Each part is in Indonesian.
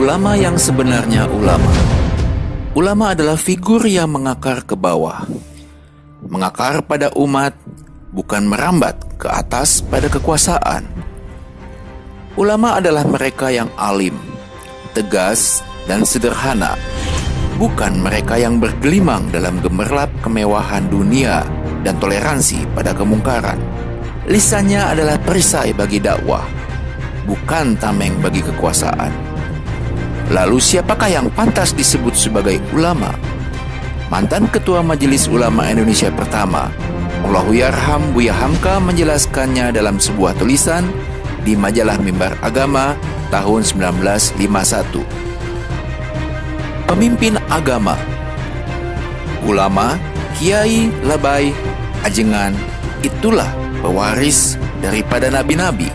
Ulama yang sebenarnya ulama. Ulama adalah figur yang mengakar ke bawah. Mengakar pada umat, bukan merambat ke atas pada kekuasaan. Ulama adalah mereka yang alim, tegas, dan sederhana. Bukan mereka yang bergelimang dalam gemerlap kemewahan dunia dan toleransi pada kemungkaran. Lisannya adalah perisai bagi dakwah, bukan tameng bagi kekuasaan. Lalu siapakah yang pantas disebut sebagai ulama? Mantan Ketua Majelis Ulama Indonesia pertama, Allahyarham Buya Hamka menjelaskannya dalam sebuah tulisan di majalah Mimbar Agama tahun 1951. Pemimpin agama, ulama, kiai, labai, ajengan, itulah pewaris daripada nabi-nabi.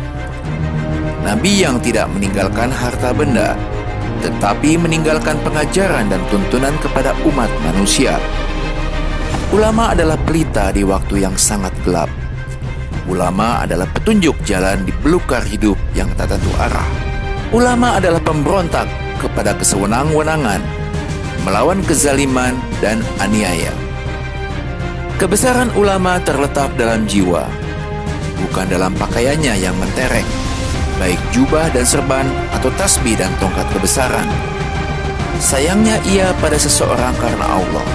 Nabi yang tidak meninggalkan harta benda, tetapi meninggalkan pengajaran dan tuntunan kepada umat manusia. Ulama adalah pelita di waktu yang sangat gelap. Ulama adalah petunjuk jalan di belukar hidup yang tak tentu arah. Ulama adalah pemberontak kepada kesewenang-wenangan, melawan kezaliman dan aniaya. Kebesaran ulama terletak dalam jiwa, bukan dalam pakaiannya yang mentereng, baik jubah dan serban atau tasbih dan tongkat kebesaran. Sayangnya ia pada seseorang karena Allah.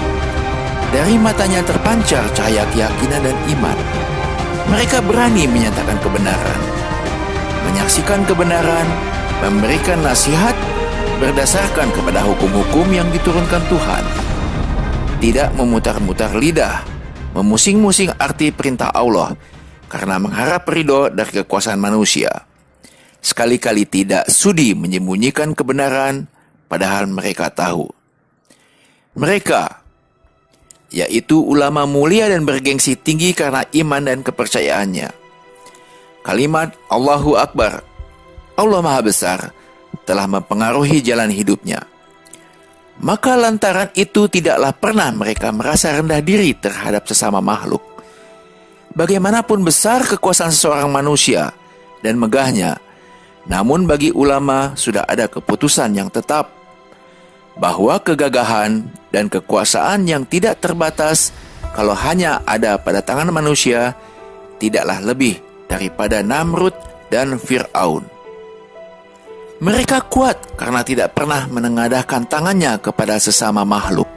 Dari matanya terpancar cahaya keyakinan dan iman. Mereka berani menyatakan kebenaran, menyaksikan kebenaran, memberikan nasihat berdasarkan kepada hukum-hukum yang diturunkan Tuhan. Tidak memutar-mutar lidah, memusing-musing arti perintah Allah karena mengharap ridho dari kekuasaan manusia. Sekali-kali tidak sudi menyembunyikan kebenaran, padahal mereka tahu. Mereka, yaitu ulama mulia dan bergengsi tinggi karena iman dan kepercayaannya. Kalimat Allahu Akbar, Allah Maha Besar, telah mempengaruhi jalan hidupnya. Maka lantaran itu tidaklah pernah mereka merasa rendah diri terhadap sesama makhluk. Bagaimanapun besar kekuasaan seseorang manusia dan megahnya, namun bagi ulama sudah ada keputusan yang tetap bahwa kegagahan dan kekuasaan yang tidak terbatas kalau hanya ada pada tangan manusia tidaklah lebih daripada Namrud dan Fir'aun. Mereka kuat karena tidak pernah menengadahkan tangannya kepada sesama makhluk.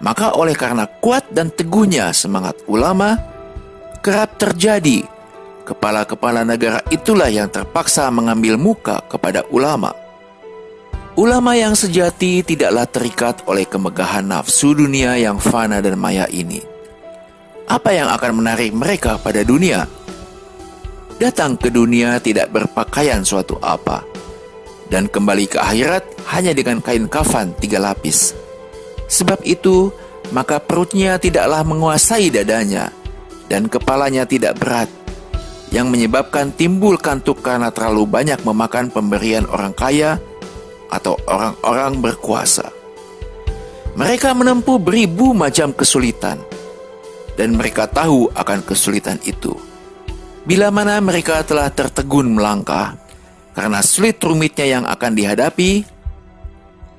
Maka oleh karena kuat dan teguhnya semangat ulama, kerap terjadi kepala-kepala negara itulah yang terpaksa mengambil muka kepada ulama. Ulama yang sejati tidaklah terikat oleh kemegahan nafsu dunia yang fana dan maya ini. Apa yang akan menarik mereka pada dunia? Datang ke dunia tidak berpakaian suatu apa, dan kembali ke akhirat hanya dengan kain kafan 3 lapis. Sebab itu, maka perutnya tidaklah menguasai dadanya, dan kepalanya tidak berat, yang menyebabkan timbul kantuk karena terlalu banyak memakan pemberian orang kaya atau orang-orang berkuasa. Mereka menempuh beribu macam kesulitan, dan mereka tahu akan kesulitan itu. Bila mana mereka telah tertegun melangkah, karena sulit rumitnya yang akan dihadapi,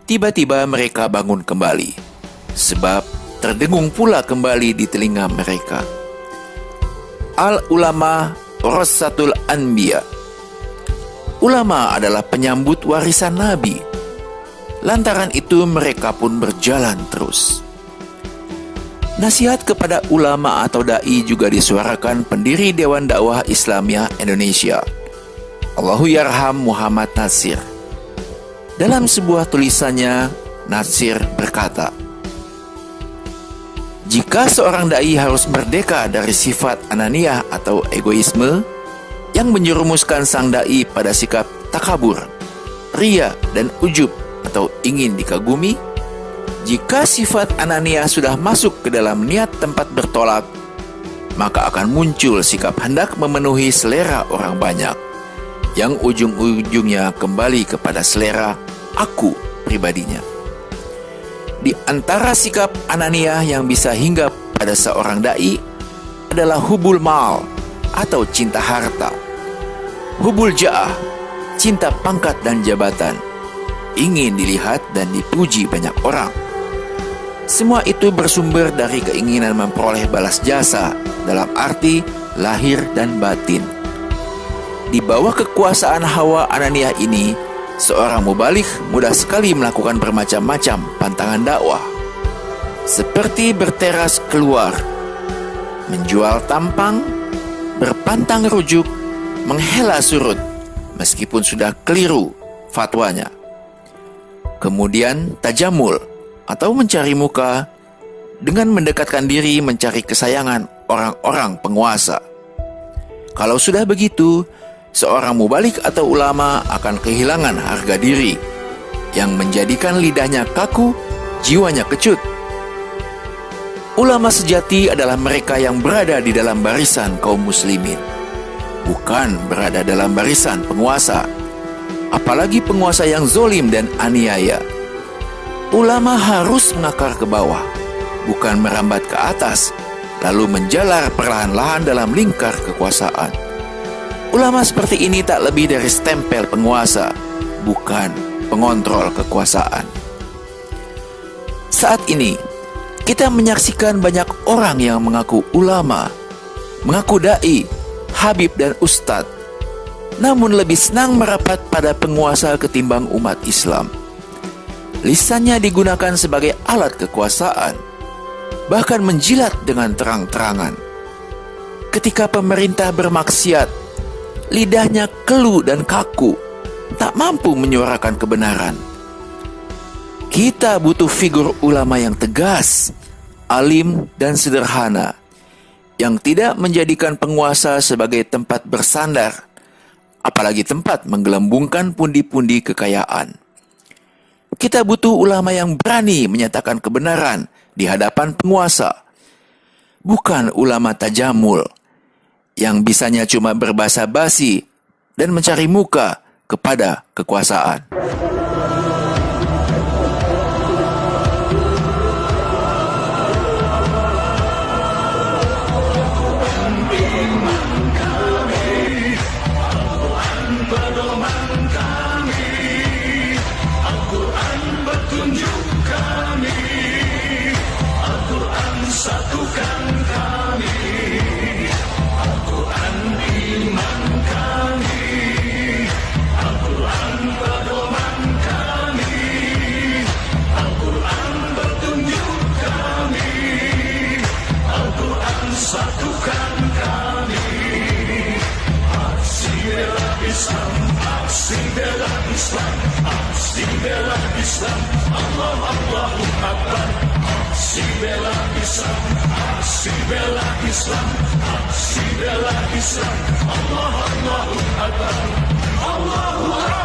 tiba-tiba mereka bangun kembali, sebab terdengung pula kembali di telinga mereka. Al-ulama warasatul anbiya. Ulama adalah penyambut warisan Nabi. Lantaran itu mereka pun berjalan terus. Nasihat kepada ulama atau da'i juga disuarakan pendiri Dewan Dakwah Islamiyah Indonesia, Allahyarham Muhammad Nasir. Dalam sebuah tulisannya, Nasir berkata, jika seorang da'i harus merdeka dari sifat ananiyah atau egoisme yang menjerumuskan sang da'i pada sikap takabur, ria dan ujub atau ingin dikagumi, jika sifat ananiyah sudah masuk ke dalam niat tempat bertolak, maka akan muncul sikap hendak memenuhi selera orang banyak, yang ujung-ujungnya kembali kepada selera aku pribadinya. Di antara sikap ananiyah yang bisa hinggap pada seorang da'i adalah hubul mal atau cinta harta, hubul ja'ah, cinta pangkat dan jabatan, ingin dilihat dan dipuji banyak orang. Semua itu bersumber dari keinginan memperoleh balas jasa dalam arti lahir dan batin. Di bawah kekuasaan Hawa Ananiah ini, seorang mubalik mudah sekali melakukan bermacam-macam pantangan dakwah, seperti berteras keluar, menjual tampang, berpantang rujuk, menghela surut, meskipun sudah keliru fatwanya. Kemudian tajamul atau mencari muka dengan mendekatkan diri mencari kesayangan orang-orang penguasa. Kalau sudah begitu, seorang mubalik atau ulama akan kehilangan harga diri yang menjadikan lidahnya kaku, jiwanya kecut. Ulama sejati adalah mereka yang berada di dalam barisan kaum muslimin, bukan berada dalam barisan penguasa, apalagi penguasa yang zolim dan aniaya. Ulama harus mengakar ke bawah, bukan merambat ke atas, lalu menjalar perlahan-lahan dalam lingkar kekuasaan. Ulama seperti ini tak lebih dari stempel penguasa, bukan pengontrol kekuasaan. Saat ini, kita menyaksikan banyak orang yang mengaku ulama, mengaku dai, habib dan ustadz, namun lebih senang merapat pada penguasa ketimbang umat Islam. Lisannya digunakan sebagai alat kekuasaan, bahkan menjilat dengan terang-terangan. Ketika pemerintah bermaksiat, lidahnya kelu dan kaku, tak mampu menyuarakan kebenaran. Kita butuh figur ulama yang tegas, alim dan sederhana, yang tidak menjadikan penguasa sebagai tempat bersandar, apalagi tempat menggelembungkan pundi-pundi kekayaan. Kita butuh ulama yang berani menyatakan kebenaran di hadapan penguasa, bukan ulama tajamul yang bisanya cuma berbahasa basi dan mencari muka kepada kekuasaan. Aksi bela Islam, Allahu Akbar, Allahu Akbar.